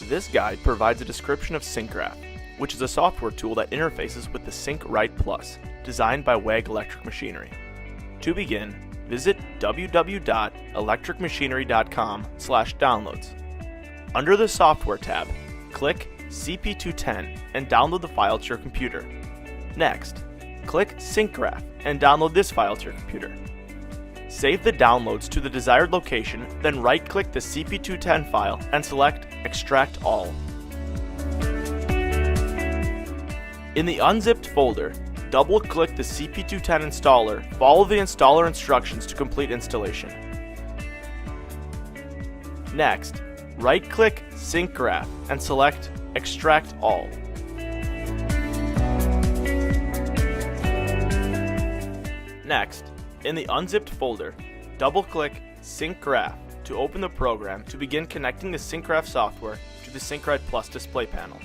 This guide provides a description of Sync-Rite, which is a software tool that interfaces with the Sync-Rite Plus, designed by WEG Electric Machinery. To begin, visit www.electricmachinery.com/downloads. Under the Software tab, click CP210 and download the file to your computer. Next, click Sync-Rite and download this file to your computer. Save the downloads to the desired location, then right-click the CP210 file and select Extract All. In the unzipped folder, double-click the CP210 installer, follow the installer instructions to complete installation. Next, right-click Sync-Rite and select Extract All. Next, in the unzipped folder, double-click Sync-Rite to open the program to begin connecting the Sync-Rite software to the Sync-Rite Plus display panel.